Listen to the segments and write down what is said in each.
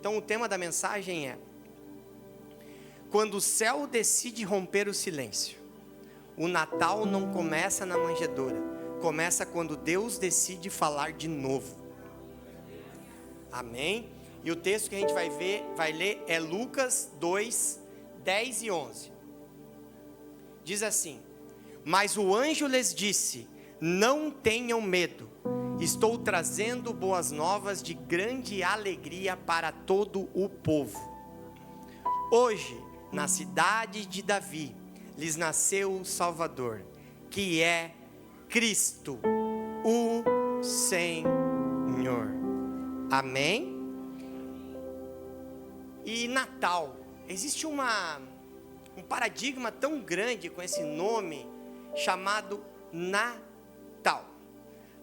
Então o tema da mensagem é: quando o céu decide romper o silêncio. O Natal não começa na manjedoura, começa quando Deus decide falar de novo. Amém? E o texto que a gente vai ler é Lucas 2, 10 e 11. Diz assim: mas o anjo lhes disse: não tenham medo, estou trazendo boas novas de grande alegria para todo o povo. Hoje, na cidade de Davi, lhes nasceu o Salvador, que é Cristo, o Senhor. Amém? E Natal, existe um paradigma tão grande com esse nome chamado Natal.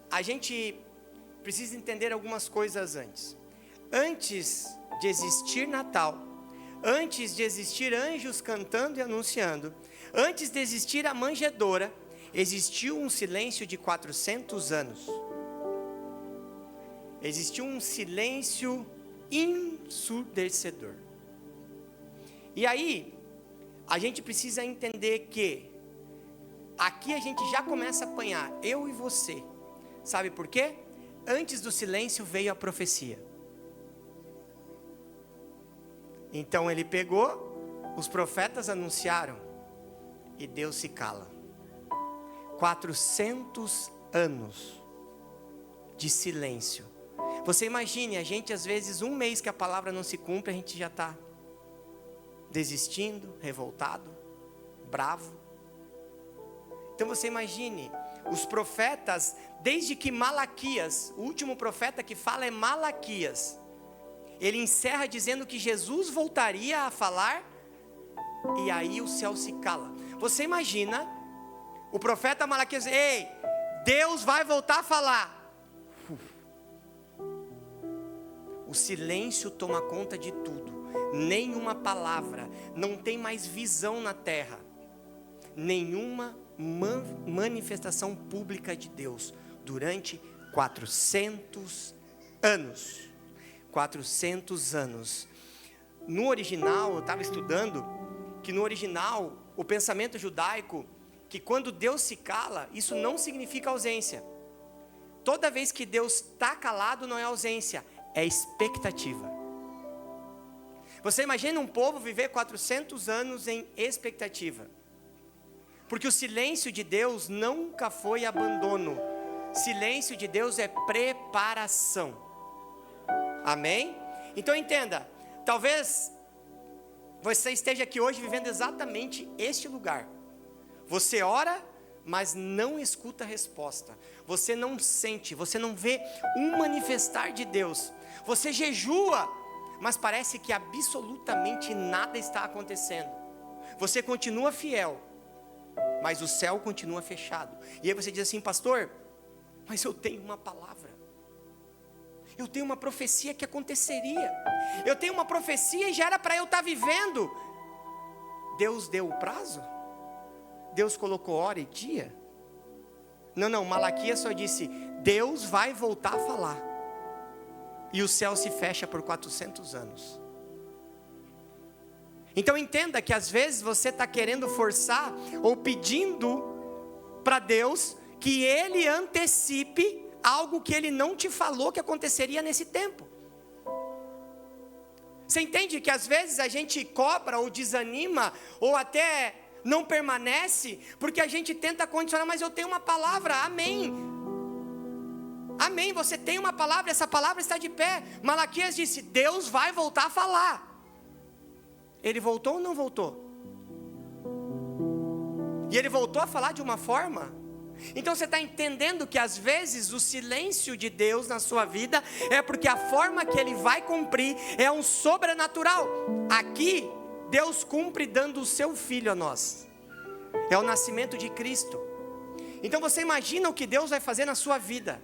A gente precisa entender algumas coisas antes. Antes de existir Natal, antes de existir anjos cantando e anunciando, antes de existir a manjedoura, existiu um silêncio de 400 anos. Existiu um silêncio ensurdecedor. E aí, a gente precisa entender que aqui a gente já começa a apanhar, eu e você. Sabe por quê? Antes do silêncio veio a profecia. Então ele pegou, os profetas anunciaram, e Deus se cala. 400 anos de silêncio. Você imagine, a gente às vezes, um mês que a palavra não se cumpre, a gente já está desistindo, revoltado, bravo. Então você imagine, os profetas, desde que Malaquias, o último profeta que fala é Malaquias, ele encerra dizendo que Jesus voltaria a falar, e aí o céu se cala. Você imagina, o profeta Malaquias, ei, Deus vai voltar a falar. O silêncio toma conta de tudo, nenhuma palavra, não tem mais visão na terra, nenhuma manifestação pública de Deus, durante 400 anos. 400 anos. No original, eu estava estudando, que no original, o pensamento judaico, que quando Deus se cala, isso não significa ausência. Toda vez que Deus está calado, não é ausência, é expectativa. Você imagina um povo viver 400 anos em expectativa. Porque o silêncio de Deus nunca foi abandono. Silêncio de Deus é preparação. Amém? Então entenda, talvez você esteja aqui hoje vivendo exatamente este lugar. Você ora, mas não escuta a resposta. Você não sente, você não vê um manifestar de Deus. Você jejua, mas parece que absolutamente nada está acontecendo. Você continua fiel, mas o céu continua fechado. E aí você diz assim: pastor, mas eu tenho uma palavra, eu tenho uma profecia que aconteceria, eu tenho uma profecia e já era para eu estar vivendo. Deus deu o prazo? Deus colocou hora e dia? Não, Malaquias só disse: Deus vai voltar a falar. E o céu se fecha por 400 anos. Então entenda que às vezes você está querendo forçar ou pedindo para Deus que Ele antecipe algo que Ele não te falou que aconteceria nesse tempo. Você entende que às vezes a gente cobra ou desanima ou até não permanece porque a gente tenta condicionar, mas eu tenho uma palavra, amém. Amém, você tem uma palavra, essa palavra está de pé. Malaquias disse: Deus vai voltar a falar. Ele voltou ou não voltou? E ele voltou a falar de uma forma. Então você está entendendo que às vezes o silêncio de Deus na sua vida é porque a forma que Ele vai cumprir é um sobrenatural. Aqui Deus cumpre dando o seu Filho a nós. É o nascimento de Cristo. Então você imagina o que Deus vai fazer na sua vida.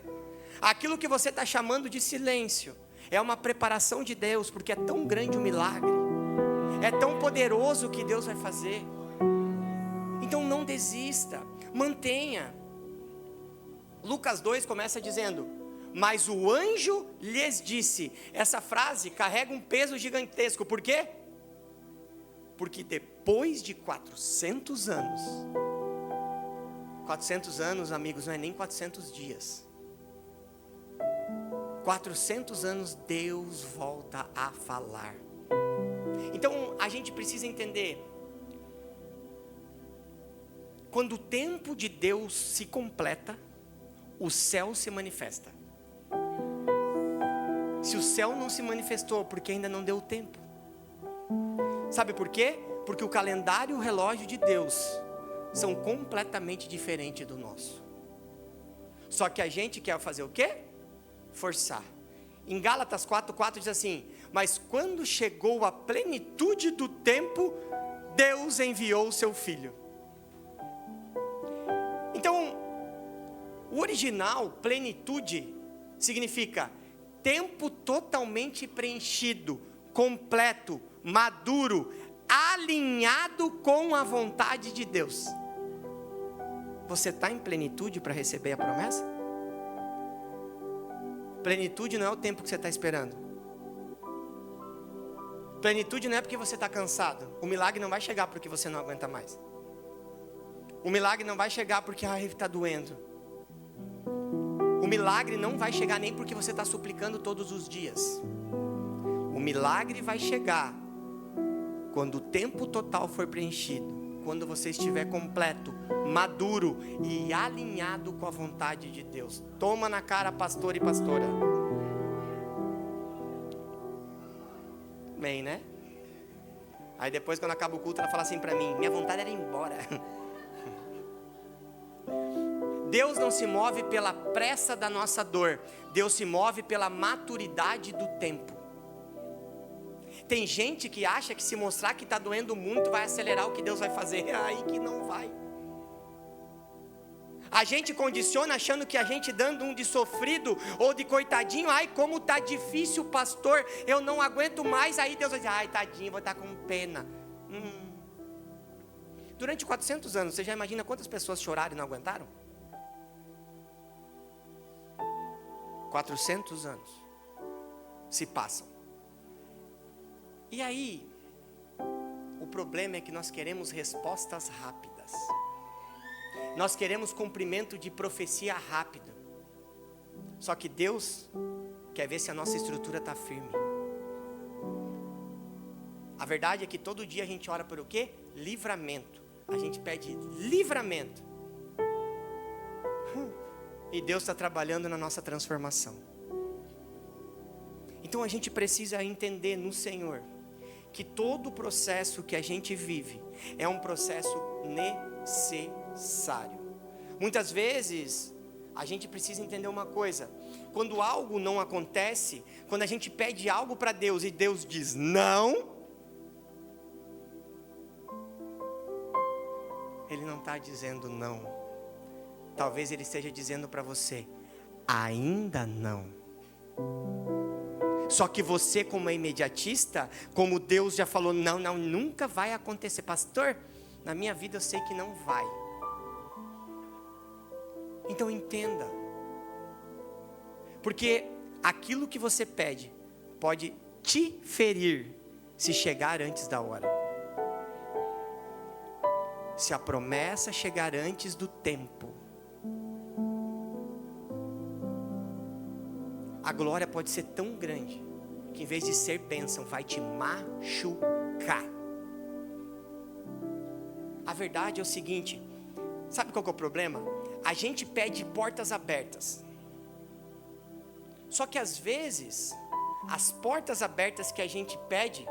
Aquilo que você está chamando de silêncio é uma preparação de Deus, porque é tão grande o milagre, é tão poderoso o que Deus vai fazer. Então não desista, mantenha. Lucas 2 começa dizendo: Mas o anjo lhes disse. Essa frase carrega um peso gigantesco. Por quê? Porque depois de 400 anos, 400 anos, amigos, não é nem 400 dias. 400 anos Deus volta a falar. Então a gente precisa entender, quando o tempo de Deus se completa, o céu se manifesta. Se o céu não se manifestou, porque ainda não deu tempo. Sabe por quê? Porque o calendário e o relógio de Deus são completamente diferentes do nosso. Só que a gente quer fazer o quê? Forçar. Em Gálatas 4:4 diz assim: mas quando chegou a plenitude do tempo, Deus enviou o seu Filho. Então, o original, plenitude, significa tempo totalmente preenchido, completo, maduro, alinhado com a vontade de Deus. Você está em plenitude para receber a promessa? Plenitude não é o tempo que você está esperando. Plenitude não é porque você está cansado. O milagre não vai chegar porque você não aguenta mais. O milagre não vai chegar porque está doendo. O milagre não vai chegar nem porque você está suplicando todos os dias. O milagre vai chegar quando o tempo total for preenchido. Quando você estiver completo, maduro e alinhado com a vontade de Deus. Toma na cara, pastor e pastora. Bem, né? Aí depois, quando acaba o culto, ela fala assim para mim: minha vontade era ir embora. Deus não se move pela pressa da nossa dor. Deus se move pela maturidade do tempo. Tem gente que acha que se mostrar que está doendo muito vai acelerar o que Deus vai fazer. É aí que não vai. A gente condiciona achando que a gente dando um de sofrido ou de coitadinho, ai como está difícil, pastor, eu não aguento mais. Aí Deus vai dizer: ai tadinho, vou estar com pena. Durante 400 anos, você já imagina quantas pessoas choraram e não aguentaram? 400 anos se passam. E aí, o problema é que nós queremos respostas rápidas. Nós queremos cumprimento de profecia rápido. Só que Deus quer ver se a nossa estrutura está firme. A verdade é que todo dia a gente ora por o quê? Livramento. A gente pede livramento. E Deus está trabalhando na nossa transformação. Então a gente precisa entender no Senhor que todo o processo que a gente vive é um processo necessário. Muitas vezes a gente precisa entender uma coisa: quando algo não acontece, quando a gente pede algo para Deus e Deus diz não, Ele não está dizendo não. Talvez Ele esteja dizendo para você: ainda não. Só que você, como é imediatista, como Deus já falou, não, nunca vai acontecer. Pastor, na minha vida eu sei que não vai. Então entenda. Porque aquilo que você pede pode te ferir se chegar antes da hora. Se a promessa chegar antes do tempo, a glória pode ser tão grande que em vez de ser bênção, vai te machucar. A verdade é o seguinte: sabe qual que é o problema? A gente pede portas abertas. Só que às vezes, as portas abertas que a gente pede,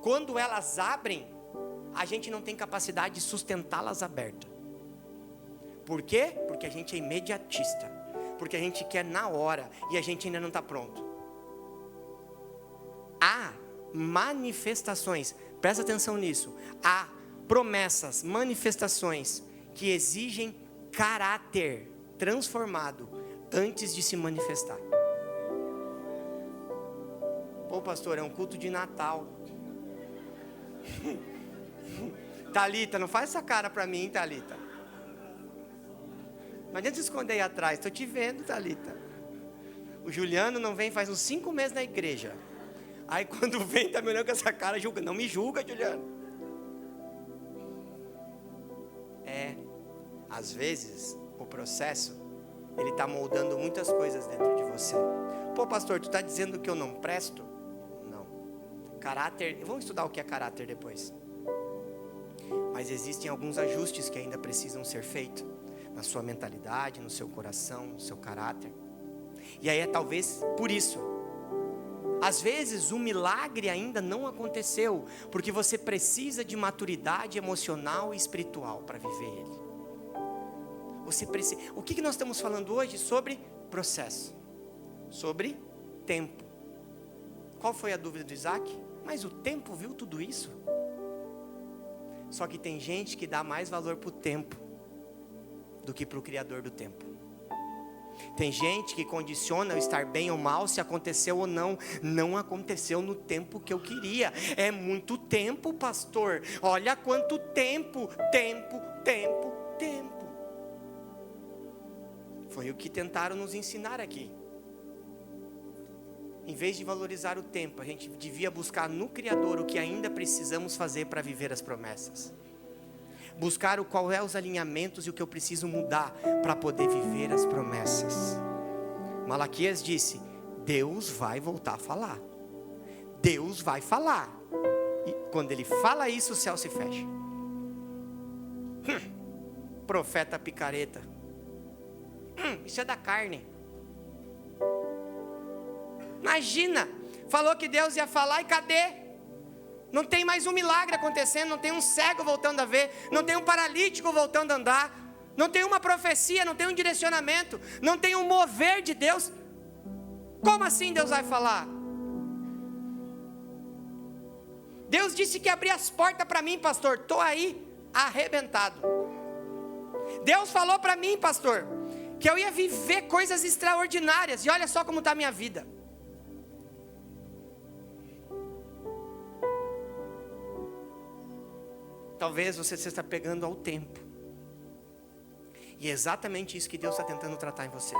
quando elas abrem, a gente não tem capacidade de sustentá-las abertas. Por quê? Porque a gente é imediatista. Porque a gente quer na hora e a gente ainda não está pronto. Há manifestações, presta atenção nisso. Há promessas, manifestações que exigem caráter transformado antes de se manifestar. Pô, pastor, é um culto de Natal. Thalita, não faz essa cara para mim, Thalita. Não adianta se esconder aí atrás, estou te vendo, Thalita. O Juliano não vem faz uns 5 meses na igreja. Aí quando vem, tá me olhando com essa cara, julga. Não me julga, Juliano. Às vezes, o processo, ele está moldando muitas coisas dentro de você. Pô, pastor, tu está dizendo que eu não presto? Não. Caráter, vamos estudar o que é caráter depois. Mas existem alguns ajustes que ainda precisam ser feitos. Na sua mentalidade, no seu coração, no seu caráter. E aí é talvez por isso. Às vezes o milagre ainda não aconteceu, porque você precisa de maturidade emocional e espiritual para viver ele. Você precisa. O que nós estamos falando hoje? Sobre processo, sobre tempo. Qual foi a dúvida do Isaac? Mas o tempo viu tudo isso? Só que tem gente que dá mais valor para o tempo do que para o Criador do tempo. Tem gente que condiciona o estar bem ou mal, se aconteceu ou não. Não aconteceu no tempo que eu queria. É muito tempo, pastor. Olha quanto tempo. Foi o que tentaram nos ensinar aqui. Em vez de valorizar o tempo, a gente devia buscar no Criador o que ainda precisamos fazer para viver as promessas. Buscar qual é os alinhamentos e o que eu preciso mudar para poder viver as promessas. Malaquias disse: Deus vai voltar a falar. Deus vai falar. E quando ele fala isso, o céu se fecha. Profeta picareta. Isso é da carne. Imagina, falou que Deus ia falar e cadê? Não tem mais um milagre acontecendo, não tem um cego voltando a ver, não tem um paralítico voltando a andar, não tem uma profecia, não tem um direcionamento, não tem um mover de Deus. Como assim Deus vai falar? Deus disse que ia abrir as portas para mim, pastor. Estou aí, arrebentado. Deus falou para mim, pastor, que eu ia viver coisas extraordinárias. E olha só como está a minha vida. Talvez você se está pegando ao tempo. E é exatamente isso que Deus está tentando tratar em você.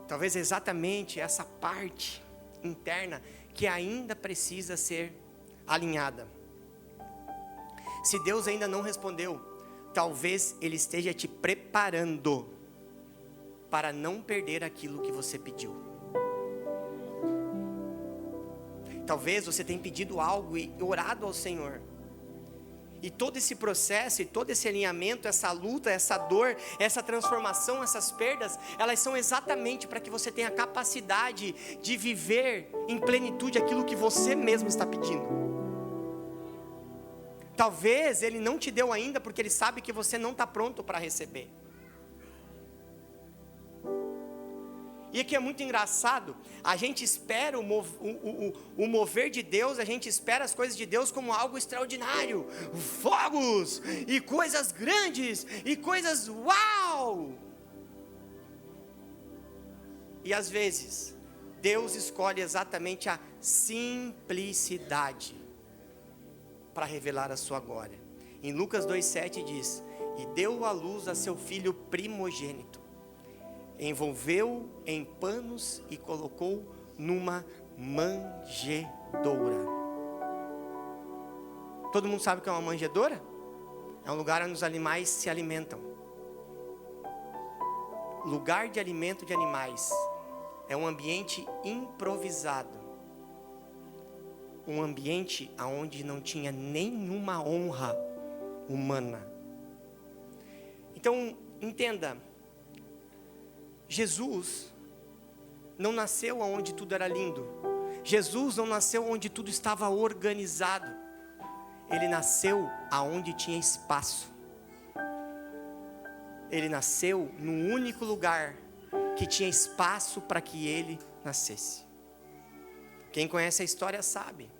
Talvez é exatamente essa parte interna que ainda precisa ser alinhada. Se Deus ainda não respondeu, talvez Ele esteja te preparando para não perder aquilo que você pediu. Talvez você tenha pedido algo e orado ao Senhor. E todo esse processo, e todo esse alinhamento, essa luta, essa dor, essa transformação, essas perdas, elas são exatamente para que você tenha a capacidade de viver em plenitude aquilo que você mesmo está pedindo. Talvez Ele não te deu ainda porque Ele sabe que você não está pronto para receber. E aqui é muito engraçado, a gente espera o mover de Deus, a gente espera as coisas de Deus como algo extraordinário, fogos, e coisas grandes, e coisas uau! E às vezes, Deus escolhe exatamente a simplicidade para revelar a sua glória. Em Lucas 2,7 diz: e deu à luz a seu filho primogênito. Envolveu em panos e colocou numa manjedoura. Todo mundo sabe o que é uma manjedoura? É um lugar onde os animais se alimentam. Lugar de alimento de animais é um ambiente improvisado. Um ambiente onde não tinha nenhuma honra humana. Então, entenda. Jesus não nasceu onde tudo era lindo. Jesus não nasceu onde tudo estava organizado. Ele nasceu aonde tinha espaço. Ele nasceu no único lugar que tinha espaço para que ele nascesse. Quem conhece a história sabe.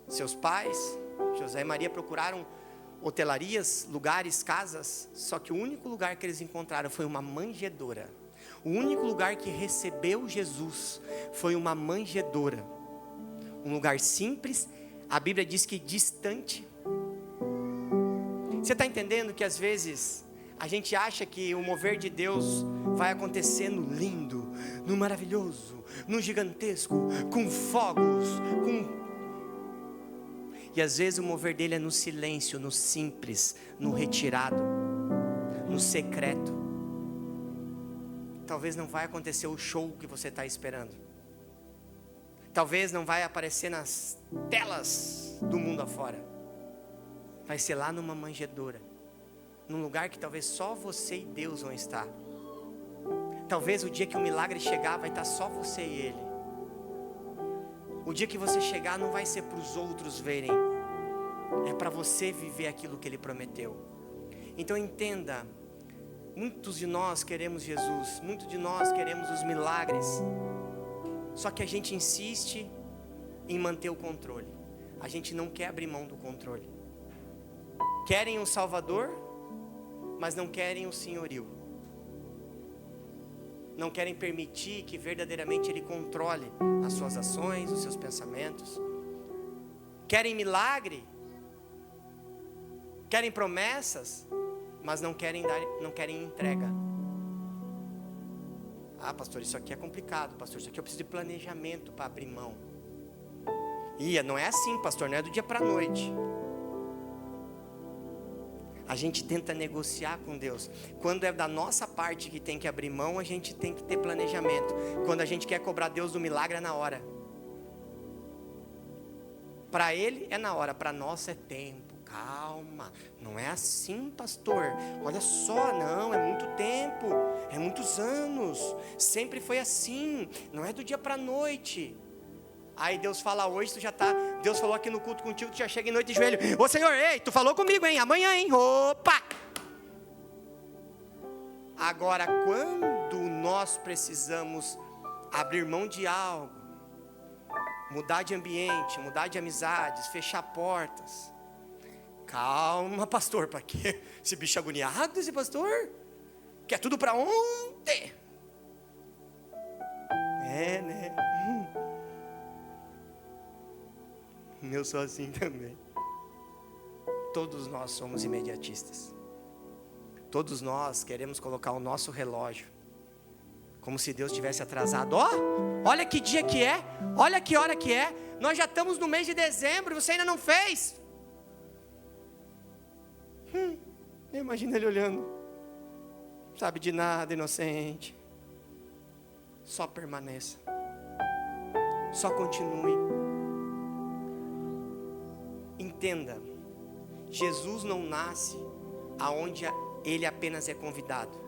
Seus pais, José e Maria, procuraram hotelarias, lugares, casas, só que o único lugar que eles encontraram foi uma manjedoura. O único lugar que recebeu Jesus foi uma manjedoura. Um lugar simples, a Bíblia diz que distante. Você está entendendo que às vezes A gente acha que o mover de Deus vai acontecer no lindo, no maravilhoso, no gigantesco, com fogos, E às vezes o mover dele é no silêncio, no simples, no retirado, no secreto. Talvez não vai acontecer o show que você está esperando. Talvez não vai aparecer nas telas do mundo afora. Vai ser lá numa manjedoura, num lugar que talvez só você e Deus vão estar. Talvez o dia que o milagre chegar vai estar só você e Ele. O dia que você chegar não vai ser para os outros verem, é para você viver aquilo que Ele prometeu. Então entenda, muitos de nós queremos Jesus, muitos de nós queremos os milagres, só que a gente insiste em manter o controle. A gente não quer abrir mão do controle. Querem um Salvador, mas não querem o senhorio. Não querem permitir que verdadeiramente Ele controle as suas ações, os seus pensamentos. Querem milagre, querem promessas, mas não querem entrega. Ah, pastor, isso aqui é complicado, pastor, isso aqui eu preciso de planejamento para abrir mão. Não é assim, pastor, não é do dia para a noite. A gente tenta negociar com Deus. Quando é da nossa parte que tem que abrir mão, a gente tem que ter planejamento. Quando a gente quer cobrar Deus do milagre, é na hora. Para Ele é na hora, para nós é tempo. Calma, não é assim, pastor. Olha só, não, é muito tempo, é muitos anos. Sempre foi assim, não é do dia para a noite. Aí Deus fala hoje, tu já tá. Deus falou aqui no culto contigo, tu já chega em noite de joelho. Ô Senhor, ei, tu falou comigo, hein? Amanhã, hein? Opa! Agora, quando nós precisamos abrir mão de algo, mudar de ambiente, mudar de amizades, fechar portas. Calma, pastor, para quê? Esse bicho agoniado, esse pastor? Quer tudo para ontem? Né? Eu sou assim também. Todos nós somos imediatistas. Todos nós queremos colocar o nosso relógio como se Deus tivesse atrasado. Olha que dia que é, olha que hora que é. Nós já estamos no mês de dezembro, você ainda não fez. Imagina ele olhando, sabe de nada, inocente. Só permaneça, só continue. Entenda, Jesus não nasce aonde Ele apenas é convidado.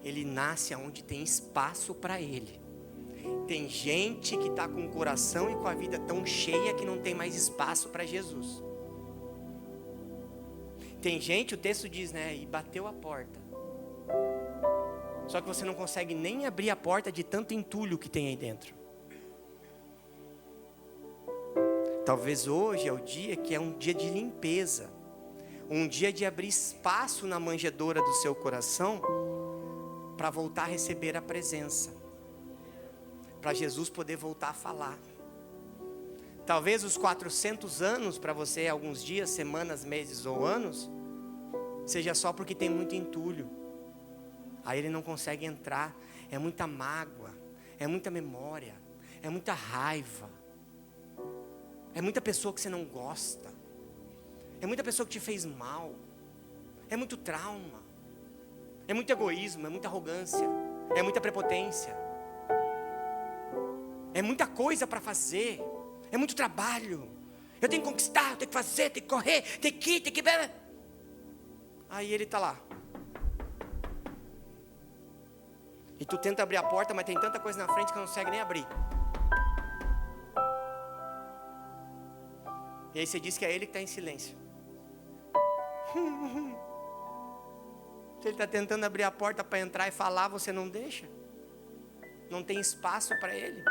Ele nasce aonde tem espaço para Ele. Tem gente que está com o coração e com a vida tão cheia que não tem mais espaço para Jesus. Tem gente, o texto diz, né? E bateu a porta. Só que você não consegue nem abrir a porta de tanto entulho que tem aí dentro. Talvez hoje é o dia que é um dia de limpeza. Um dia de abrir espaço na manjedoura do seu coração para voltar a receber a presença. Para Jesus poder voltar a falar. Talvez os 400 anos para você, alguns dias, semanas, meses ou anos, seja só porque tem muito entulho. Aí ele não consegue entrar. É muita mágoa, é muita memória, é muita raiva. É muita pessoa que você não gosta. É muita pessoa que te fez mal. É muito trauma. É muito egoísmo, é muita arrogância. É muita prepotência. É muita coisa para fazer. É muito trabalho. Eu tenho que conquistar, eu tenho que fazer, tenho que correr, tenho que ir, tenho que... Aí ele está lá. E tu tenta abrir a porta, mas tem tanta coisa na frente que não consegue nem abrir. E aí você diz que é ele que está em silêncio. Se ele está tentando abrir a porta para entrar e falar, você não deixa. Não tem espaço para ele.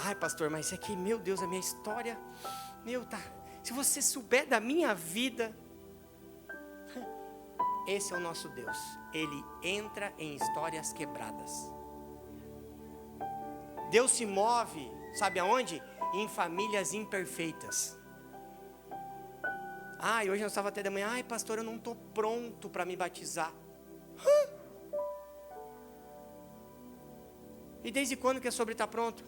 Ai, pastor, mas isso aqui, meu Deus, a minha história, se você souber da minha vida, esse é o nosso Deus. Ele entra em histórias quebradas. Deus se move, sabe aonde? Em famílias imperfeitas. Ai, hoje nós estávamos até da manhã. Ai, pastor, eu não estou pronto para me batizar. E desde quando que é sobre estar pronto?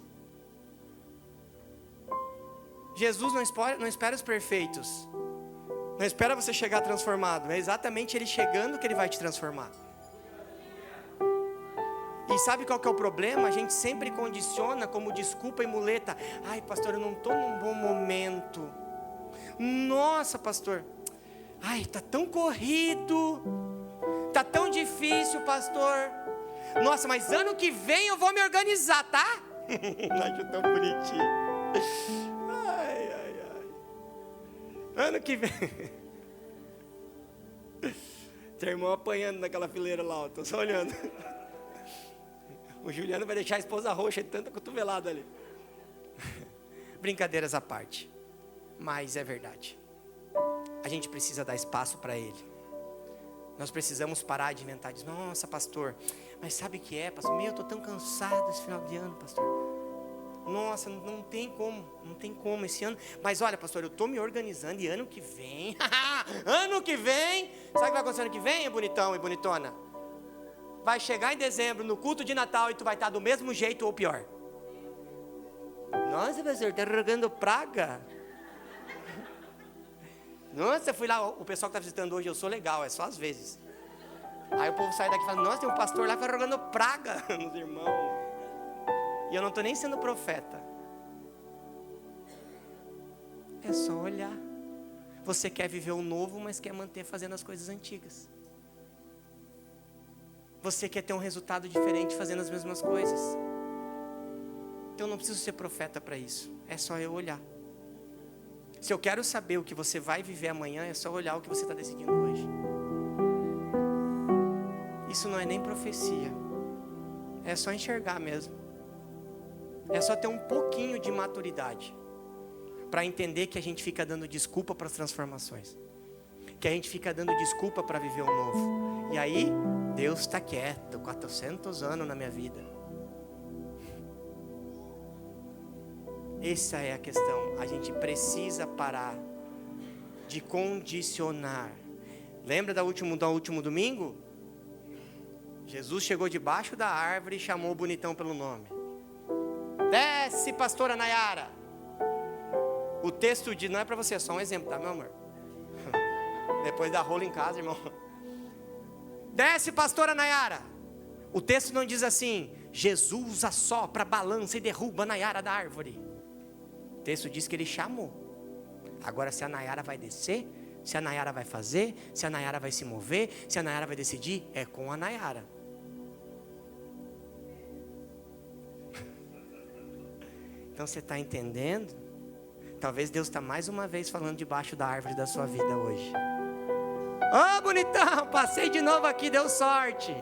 Jesus não espera os perfeitos. Não espera você chegar transformado. É exatamente Ele chegando que Ele vai te transformar. E sabe qual que é o problema? A gente sempre condiciona como desculpa e muleta. Ai, pastor, eu não estou num bom momento. Nossa, pastor. Ai, está tão corrido. Está tão difícil, pastor. Nossa, mas ano que vem eu vou me organizar, tá? Acho tão bonitinho. Ai, ai, ai. Ano que vem. Teu irmão apanhando naquela fileira lá, estou só olhando. O Juliano vai deixar a esposa roxa de tanta cotovelada ali. Brincadeiras à parte. Mas é verdade. A gente precisa dar espaço para Ele. Nós precisamos parar de inventar. Dizer, nossa, pastor, mas sabe o que é, pastor? Eu estou tão cansado esse final de ano, pastor. Nossa, não tem como esse ano. Mas olha, pastor, eu estou me organizando e ano que vem, ano que vem, sabe o que vai acontecer ano que vem, bonitão e bonitona? Vai chegar em dezembro, no culto de Natal, e tu vai estar do mesmo jeito ou pior. Nossa, pastor, está rogando praga. Nossa, fui lá, o pessoal que está visitando hoje, eu sou legal, é só às vezes. Aí o povo sai daqui e fala, nossa, tem um pastor lá que está rogando praga nos irmãos. E eu não estou nem sendo profeta. É só olhar. Você quer viver o novo, mas quer manter fazendo as coisas antigas. Você quer ter um resultado diferente fazendo as mesmas coisas. Então eu não preciso ser profeta para isso. É só eu olhar. Se eu quero saber o que você vai viver amanhã, é só olhar o que você está decidindo hoje. Isso não é nem profecia. É só enxergar mesmo. É só ter um pouquinho de maturidade para entender que a gente fica dando desculpa para as transformações. Que a gente fica dando desculpa para viver o novo. E aí, Deus está quieto, 400 anos na minha vida. Essa é a questão. A gente precisa parar de condicionar. Lembra do último domingo? Jesus chegou debaixo da árvore e chamou o bonitão pelo nome. Desce, pastora Nayara. O texto não é para você, é só um exemplo, tá, meu amor? Depois da rola em casa, irmão. Desce, pastora Nayara. O texto não diz assim, Jesus assopra, balança e derruba a Nayara da árvore. O texto diz que ele chamou. Agora, se a Nayara vai descer, se a Nayara vai fazer, se a Nayara vai se mover, se a Nayara vai decidir, é com a Nayara. Então você está entendendo? Talvez Deus está mais uma vez falando debaixo da árvore da sua vida hoje. Ô, bonitão, passei de novo aqui, deu sorte.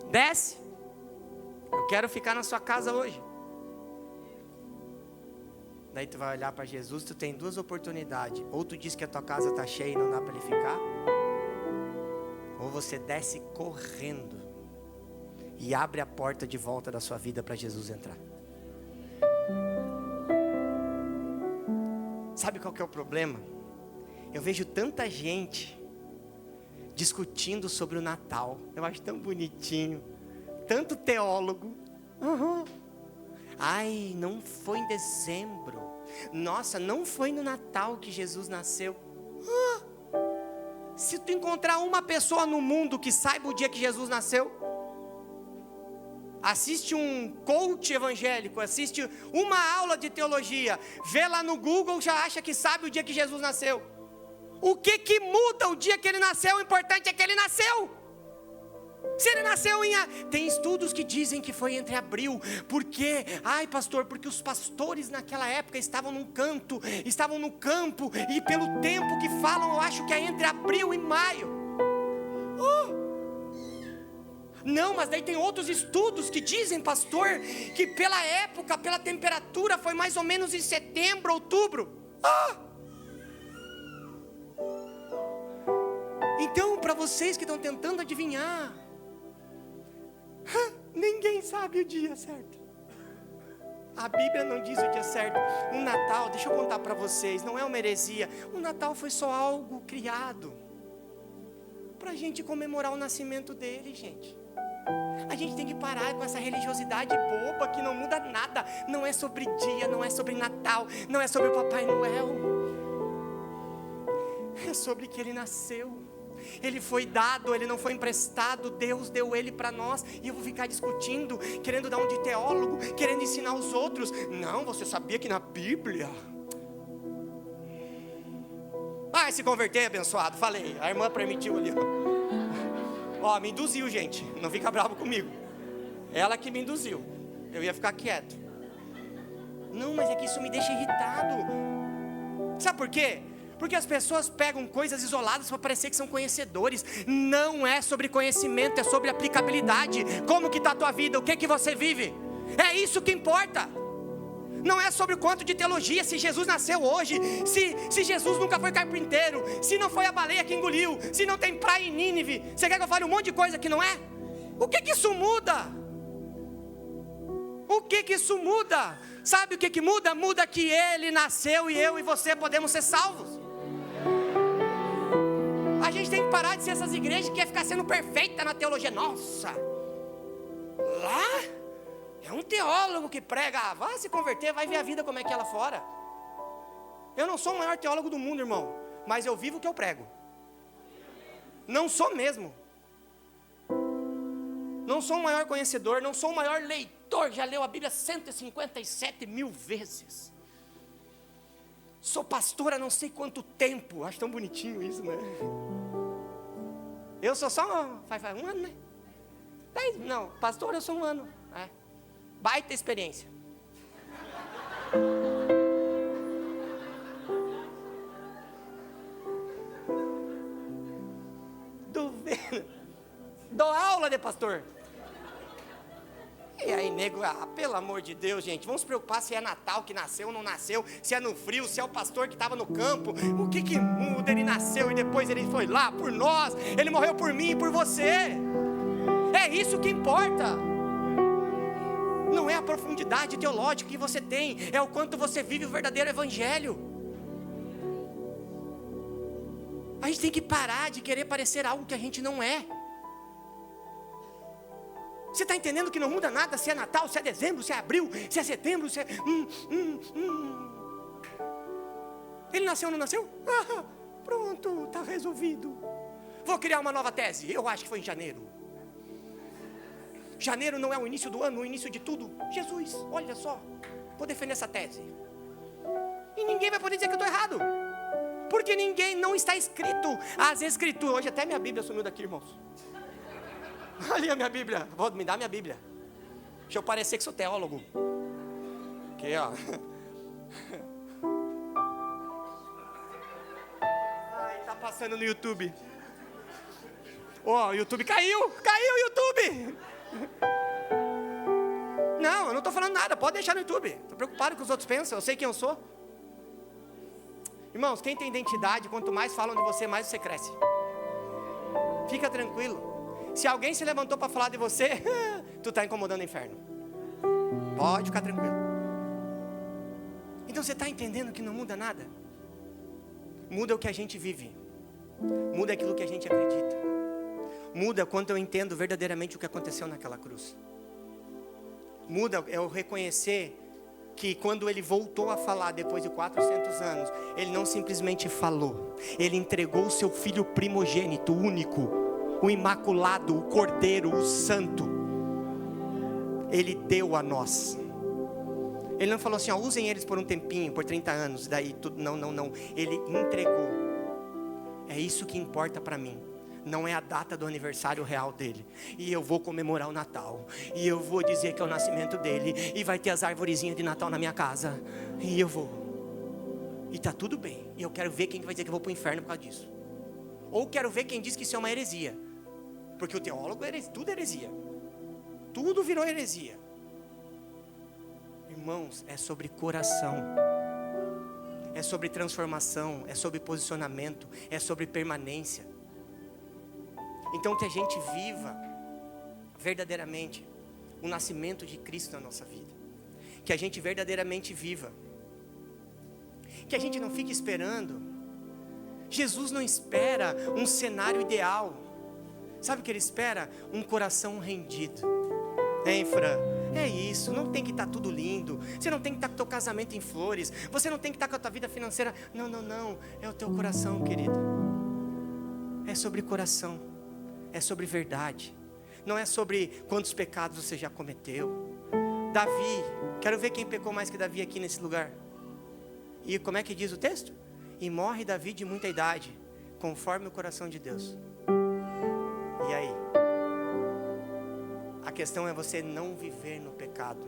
Desce. Eu quero ficar na sua casa hoje. Daí tu vai olhar para Jesus, tu tem duas oportunidades. Ou tu diz que a tua casa está cheia e não dá para ele ficar. Ou você desce correndo e abre a porta de volta da sua vida para Jesus entrar. Sabe qual que é o problema? Eu vejo tanta gente discutindo sobre o Natal. Eu acho tão bonitinho. Tanto teólogo. Ai, não foi em dezembro. Nossa, não foi no Natal que Jesus nasceu. Se tu encontrar uma pessoa no mundo que saiba o dia que Jesus nasceu, assiste um coach evangélico, assiste uma aula de teologia, vê lá no Google, já acha que sabe o dia que Jesus nasceu. O que muda o dia que ele nasceu? O importante é que ele nasceu. Se ele nasceu tem estudos que dizem que foi entre abril. Por quê? Ai, pastor, porque os pastores naquela época estavam no campo, e pelo tempo que falam, eu acho que é entre abril e maio. Não, mas daí tem outros estudos que dizem, pastor, que pela época, pela temperatura, foi mais ou menos em setembro, outubro. Então, para vocês que estão tentando adivinhar, ninguém sabe o dia certo. A Bíblia não diz o dia certo. O Natal, deixa eu contar para vocês, não é uma heresia. O Natal foi só algo criado para a gente comemorar o nascimento dele, gente. A gente tem que parar com essa religiosidade boba que não muda nada. Não é sobre dia, não é sobre Natal, não é sobre o Papai Noel. É sobre que ele nasceu. Ele foi dado, ele não foi emprestado. Deus deu ele para nós. E eu vou ficar discutindo, querendo dar um de teólogo, querendo ensinar os outros. Não, você sabia que na Bíblia... Vai se converter, abençoado. Falei, a irmã permitiu ali. Ó, me induziu, gente. Não fica bravo comigo. Ela que me induziu. Eu ia ficar quieto. Não, mas é que isso me deixa irritado. Sabe por quê? Porque as pessoas pegam coisas isoladas para parecer que são conhecedores. Não é sobre conhecimento, é sobre aplicabilidade. Como que está a tua vida? O que você vive? É isso que importa. Não é sobre o quanto de teologia, se Jesus nasceu hoje, se Jesus nunca foi carpinteiro, se não foi a baleia que engoliu, se não tem praia em Nínive. Você quer que eu fale um monte de coisa que não é? O que isso muda? O que isso muda? Sabe o que muda? Muda que ele nasceu e eu e você podemos ser salvos. A gente tem que parar de ser essas igrejas que quer ficar sendo perfeita na teologia. Nossa, lá é um teólogo que prega, vai se converter, vai ver a vida como é que é lá fora. Eu não sou o maior teólogo do mundo, irmão, mas eu vivo o que eu prego. Não sou mesmo. Não sou o maior conhecedor, não sou o maior leitor, já leu a Bíblia 157 mil vezes. Sou pastor há não sei quanto tempo, acho tão bonitinho isso, né? Eu sou só, faz um ano, né? 10, não, pastor eu sou um ano, baita experiência. Dou aula de pastor. E aí, nego, pelo amor de Deus, gente, vamos se preocupar se é Natal que nasceu ou não nasceu, se é no frio, se é o pastor que estava no campo. O que muda? Ele nasceu e depois ele foi lá por nós, ele morreu por mim e por você. É isso que importa. Não é a profundidade teológica que você tem, é o quanto você vive o verdadeiro evangelho. A gente tem que parar de querer parecer algo que a gente não é. Você está entendendo que não muda nada se é Natal, se é dezembro, se é abril, se é setembro, se é... Ele nasceu ou não nasceu? Pronto, está resolvido. Vou criar uma nova tese, eu acho que foi em janeiro. Janeiro não é o início do ano, o início de tudo. Jesus, olha só, vou defender essa tese. E ninguém vai poder dizer que eu estou errado. Porque ninguém, não está escrito as escrituras. Hoje até minha Bíblia sumiu daqui, irmãos. Ali a minha Bíblia, me dar minha Bíblia. Deixa eu parecer que sou teólogo. Aqui, ó. Ai, tá passando no YouTube. Ó, o YouTube caiu o YouTube. Não, eu não estou falando nada, pode deixar no YouTube. Estou preocupado com o que os outros pensam, eu sei quem eu sou. Irmãos, quem tem identidade, quanto mais falam de você, mais você cresce. Fica tranquilo. Se alguém se levantou para falar de você, tu está incomodando o inferno. Pode ficar tranquilo. Então você está entendendo que não muda nada? Muda o que a gente vive. Muda aquilo que a gente acredita. Muda quando eu entendo verdadeiramente o que aconteceu naquela cruz. Muda é eu reconhecer que quando ele voltou a falar depois de 400 anos, ele não simplesmente falou, ele entregou o seu filho primogênito, único, o imaculado, o cordeiro, o santo. Ele deu a nós. Ele não falou assim, usem eles por um tempinho, por 30 anos, daí tudo, não. Ele entregou. É isso que importa para mim. Não é a data do aniversário real dele. E eu vou comemorar o Natal. E eu vou dizer que é o nascimento dele. E vai ter as arvorezinhas de Natal na minha casa. E eu vou. E tá tudo bem. E eu quero ver quem vai dizer que eu vou para o inferno por causa disso. Ou quero ver quem diz que isso é uma heresia. Porque o teólogo, tudo é heresia. Tudo virou heresia. Irmãos, é sobre coração. É sobre transformação. É sobre posicionamento. É sobre permanência. Então que a gente viva verdadeiramente o nascimento de Cristo na nossa vida. que a gente verdadeiramente viva. Que a gente não fique esperando. Jesus não espera um cenário ideal. Sabe o que Ele espera? Um coração rendido. Hein, Fran? É isso, não tem que estar tudo lindo. Você não tem que estar com o teu casamento em flores. Você não tem que estar com a tua vida financeira. Não, não, não. É o teu coração, querido. É sobre coração. É sobre verdade. Não é sobre quantos pecados você já cometeu. Davi, quero ver quem pecou mais que Davi aqui nesse lugar. E como é que diz o texto? E morre Davi de muita idade, conforme o coração de Deus. E aí? A questão é você não viver no pecado.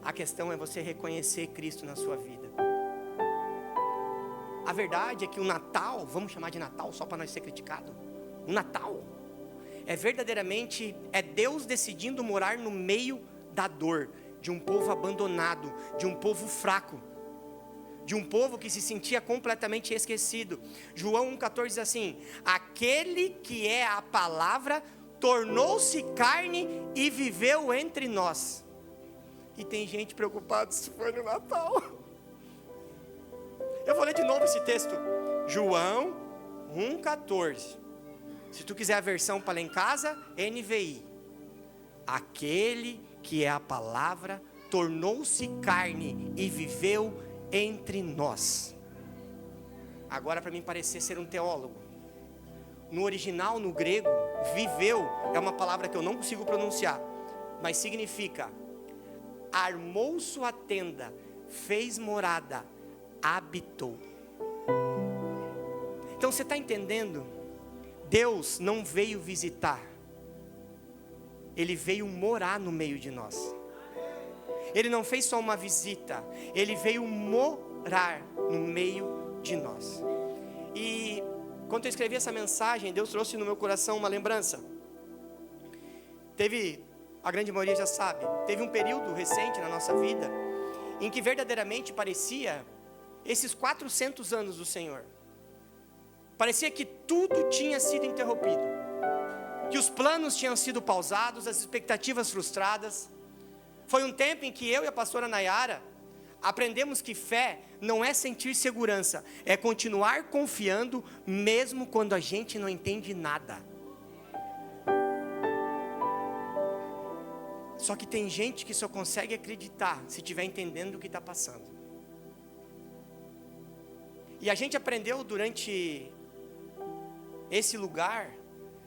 A questão é você reconhecer Cristo na sua vida. A verdade é que o Natal, vamos chamar de Natal só para nós ser criticado. O Natal é verdadeiramente, é Deus decidindo morar no meio da dor, de um povo abandonado, de um povo fraco, de um povo que se sentia completamente esquecido. João 1,14 diz assim: aquele que é a palavra tornou-se carne e viveu entre nós. E tem gente preocupada se foi no Natal. Eu vou ler de novo esse texto. João 1,14. Se tu quiser a versão para ler em casa, NVI. Aquele que é a palavra tornou-se carne e viveu entre nós. Agora, para mim parecer ser um teólogo, no original, no grego, viveu é uma palavra que eu não consigo pronunciar, mas significa: armou sua tenda, fez morada, habitou. Então você está entendendo? Deus não veio visitar, Ele veio morar no meio de nós. Ele não fez só uma visita, Ele veio morar no meio de nós. E quando eu escrevi essa mensagem, Deus trouxe no meu coração uma lembrança. A grande maioria já sabe, teve um período recente na nossa vida, em que verdadeiramente parecia esses 400 anos do Senhor. Parecia que tudo tinha sido interrompido, que os planos tinham sido pausados, as expectativas frustradas. Foi um tempo em que eu e a pastora Nayara aprendemos que fé não é sentir segurança, é continuar confiando mesmo quando a gente não entende nada. Só que tem gente que só consegue acreditar se estiver entendendo o que está passando. E a gente aprendeu durante esse lugar,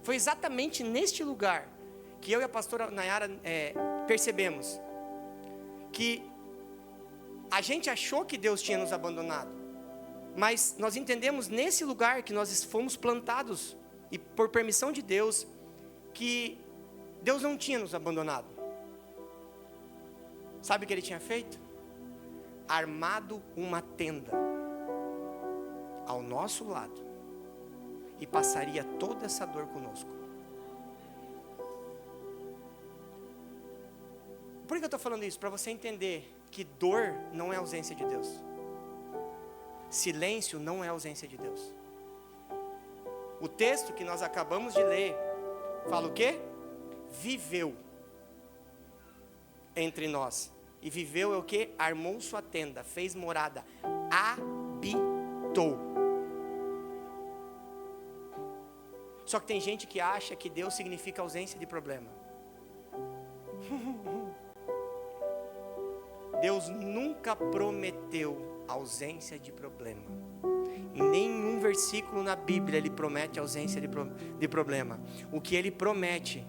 foi exatamente neste lugar que eu e a pastora Nayara percebemos que a gente achou que Deus tinha nos abandonado, mas nós entendemos nesse lugar que nós fomos plantados, e por permissão de Deus, que Deus não tinha nos abandonado. Sabe o que Ele tinha feito? Armado uma tenda ao nosso lado, e passaria toda essa dor conosco. Por que eu estou falando isso? Para você entender que dor não é ausência de Deus. Silêncio não é ausência de Deus. O texto que nós acabamos de ler fala o quê? Viveu entre nós. E viveu é o quê? Armou sua tenda, fez morada, habitou. Só que tem gente que acha que Deus significa ausência de problema. Deus nunca prometeu ausência de problema. Em nenhum versículo na Bíblia Ele promete ausência de problema. O que Ele promete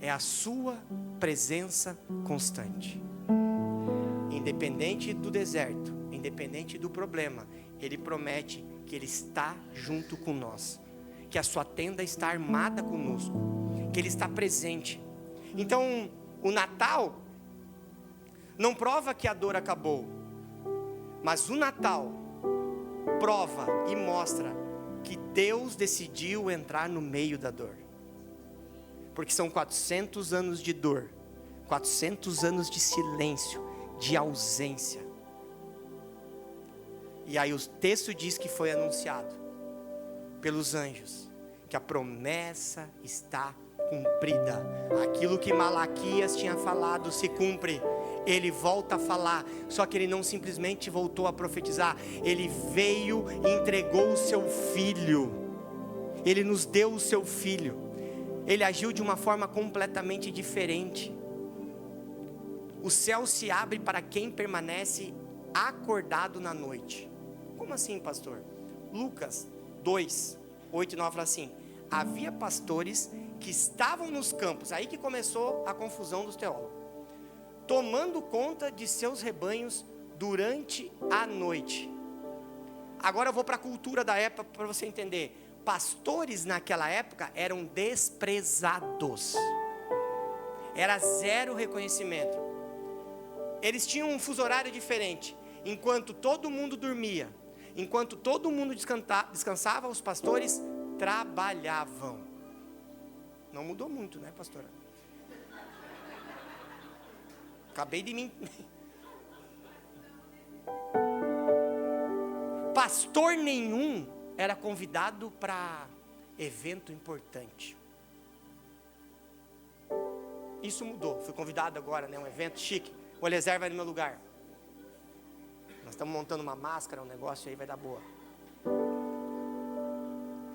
é a sua presença constante. Independente do deserto, independente do problema, Ele promete que Ele está junto com nós, que a sua tenda está armada conosco, que Ele está presente. Então, o Natal não prova que a dor acabou, mas o Natal prova e mostra que Deus decidiu entrar no meio da dor. Porque são 400 anos de dor, 400 anos de silêncio, de ausência. E aí o texto diz que foi anunciado pelos anjos, que a promessa está cumprida. Aquilo que Malaquias tinha falado se cumpre. ele volta a falar, só que ele não simplesmente voltou a profetizar, ele veio e entregou o seu filho, ele nos deu o seu filho, ele agiu de uma forma completamente diferente. O céu se abre para quem permanece acordado na noite. Como assim, pastor? Lucas 2, 8 e 9 fala assim: havia pastores que estavam nos campos, aí que começou a confusão dos teólogos, tomando conta de seus rebanhos durante a noite. Agora eu vou para a cultura da época para você entender. Pastores naquela época eram desprezados, era zero reconhecimento. Eles tinham um fuso horário diferente. Enquanto todo mundo dormia, enquanto todo mundo descansava, os pastores trabalhavam. Não mudou muito, né, pastora? Acabei de mim. Pastor nenhum era convidado para evento importante. Isso mudou. Fui convidado agora, né? Um evento chique. O Eliezer vai no meu lugar. Nós estamos montando uma máscara, um negócio aí vai dar boa.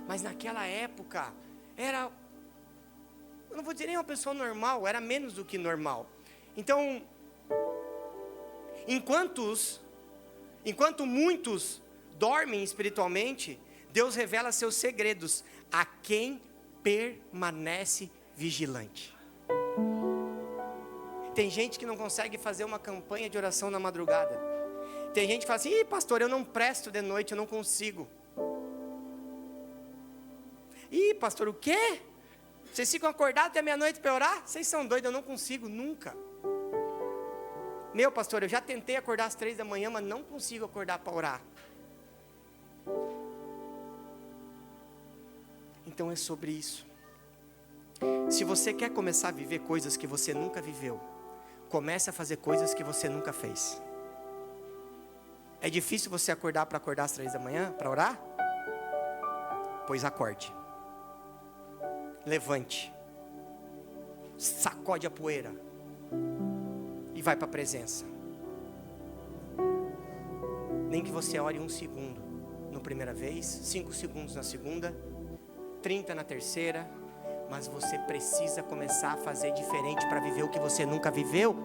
Mas naquela época era, eu não vou dizer nem uma pessoa normal, era menos do que normal. Então, enquanto muitos dormem espiritualmente, Deus revela seus segredos a quem permanece vigilante. Tem gente que não consegue fazer uma campanha de oração na madrugada. Tem gente que fala assim: pastor, eu não presto de noite, eu não consigo. Pastor, o quê? Vocês ficam acordados até meia-noite para orar? Vocês são doidos, eu não consigo nunca. Meu pastor, eu já tentei acordar às 3 da manhã, mas não consigo acordar para orar. Então é sobre isso. Se você quer começar a viver coisas que você nunca viveu, comece a fazer coisas que você nunca fez. É difícil você acordar para acordar às 3 da manhã para orar? Pois acorde. Levante. Sacode a poeira. E vai para a presença. Nem que você ore 1 segundo na primeira vez, 5 segundos na segunda, 30 na terceira, mas você precisa começar a fazer diferente para viver o que você nunca viveu.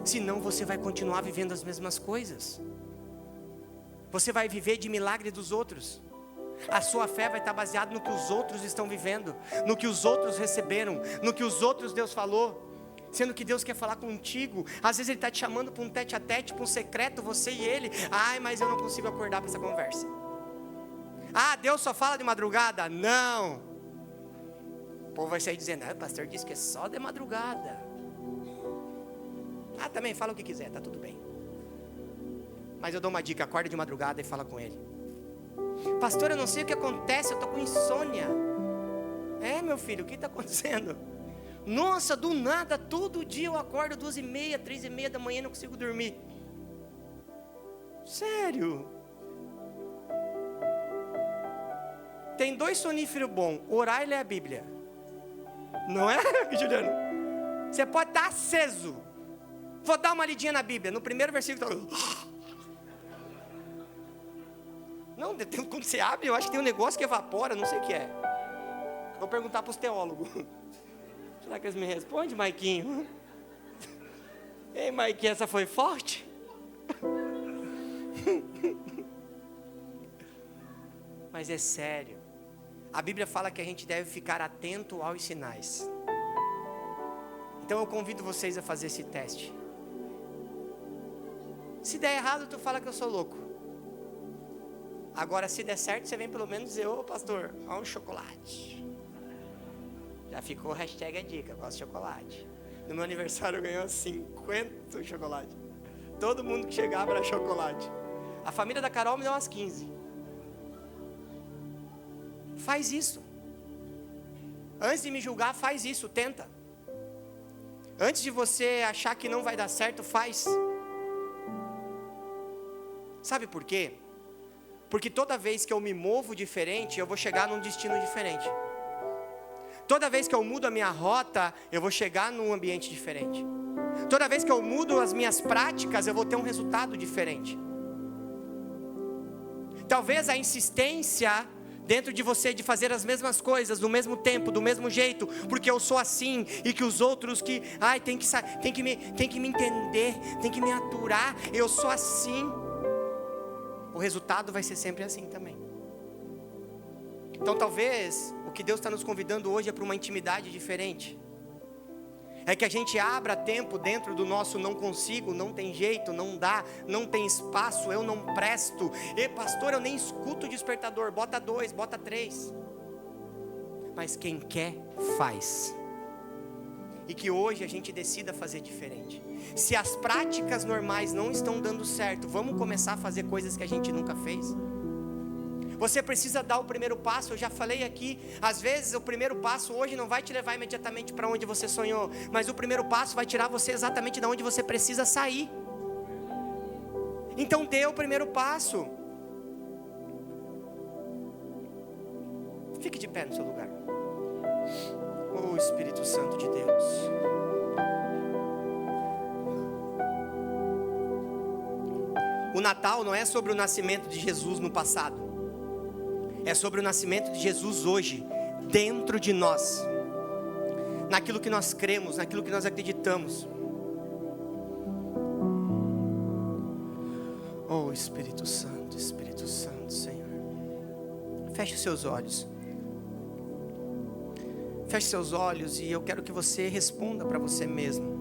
Senão você vai continuar vivendo as mesmas coisas. Você vai viver de milagre dos outros. A sua fé vai estar baseada no que os outros estão vivendo, no que os outros receberam, no que os outros Deus falou. Sendo que Deus quer falar contigo. Às vezes Ele está te chamando para um tete a tete, para um secreto, você e Ele. Ai, mas eu não consigo acordar para essa conversa. Ah, Deus só fala de madrugada? Não. O povo vai sair dizendo: o pastor disse que é só de madrugada. Ah, também fala o que quiser, tá tudo bem. Mas eu dou uma dica: acorda de madrugada e fala com Ele. Pastor, eu não sei o que acontece, eu estou com insônia. É, meu filho, o que está acontecendo? Nossa, do nada, todo dia eu acordo 2h30, 3h30 da manhã e não consigo dormir. Sério? Tem 2 soníferos bons: orar e ler a Bíblia. Não é, Juliano? Você pode estar aceso. Vou dar uma lidinha na Bíblia. No primeiro versículo está... Não, quando você abre, eu acho que tem um negócio que evapora, não sei o que é. Vou perguntar para os teólogos. Será que eles me respondem, Maiquinho? Ei, Maiquinho, essa foi forte? Mas é sério. A Bíblia fala que a gente deve ficar atento aos sinais. Então eu convido vocês a fazer esse teste. Se der errado, tu fala que eu sou louco. Agora, se der certo, você vem pelo menos dizer: ô pastor, olha um chocolate. Já ficou a hashtag a dica, gosto de chocolate. No meu aniversário eu ganhei 50 chocolates. Todo mundo que chegava era chocolate. A família da Carol me deu umas 15. Faz isso. Antes de me julgar, faz isso, tenta. Antes de você achar que não vai dar certo, faz. Sabe por quê? Porque toda vez que eu me movo diferente, eu vou chegar num destino diferente. Toda vez que eu mudo a minha rota, eu vou chegar num ambiente diferente. Toda vez que eu mudo as minhas práticas, eu vou ter um resultado diferente. Talvez a insistência dentro de você de fazer as mesmas coisas, no mesmo tempo, do mesmo jeito, porque eu sou assim, e que os outros que, tem que me entender, tem que me aturar, eu sou assim. O resultado vai ser sempre assim também. Então talvez o que Deus está nos convidando hoje é para uma intimidade diferente. É que a gente abra tempo dentro do nosso não consigo, não tem jeito, não dá, não tem espaço, eu não presto. E pastor, eu nem escuto o despertador, bota 2, bota 3. Mas quem quer, faz. E que hoje a gente decida fazer diferente. Se as práticas normais não estão dando certo, vamos começar a fazer coisas que a gente nunca fez. Você precisa dar o primeiro passo. Eu já falei aqui, às vezes o primeiro passo hoje não vai te levar imediatamente para onde você sonhou, mas o primeiro passo vai tirar você exatamente de onde você precisa sair. Então dê o primeiro passo. Fique de pé no seu lugar. Oh Espírito Santo de Deus. O Natal não é sobre o nascimento de Jesus no passado. É sobre o nascimento de Jesus hoje, dentro de nós, naquilo que nós cremos, naquilo que nós acreditamos. Oh Espírito Santo, Senhor. Feche os seus olhos. Feche seus olhos e eu quero que você responda para você mesmo.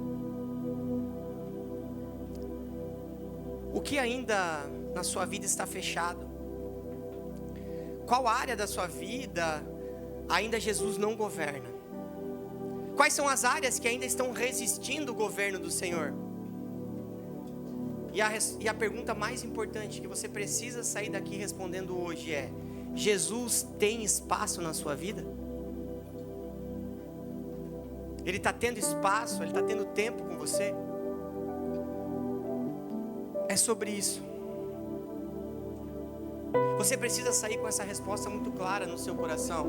O que ainda na sua vida está fechado? Qual área da sua vida ainda Jesus não governa? Quais são as áreas que ainda estão resistindo o governo do Senhor? E a pergunta mais importante que você precisa sair daqui respondendo hoje é: Jesus tem espaço na sua vida? Ele está tendo espaço? Ele está tendo tempo com você? É sobre isso. Você precisa sair com essa resposta muito clara no seu coração.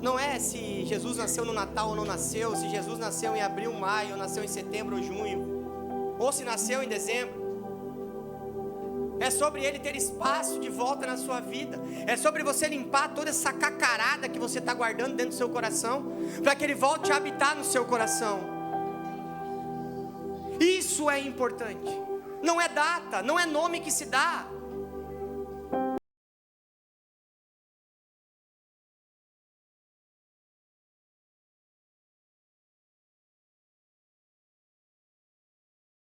Não é se Jesus nasceu no Natal ou não nasceu, se Jesus nasceu em abril, maio, ou nasceu em setembro ou junho, ou se nasceu em dezembro. É sobre Ele ter espaço de volta na sua vida. É sobre você limpar toda essa cacarada que você está guardando dentro do seu coração, para que Ele volte a habitar no seu coração. Isso é importante. Não é data, não é nome que se dá.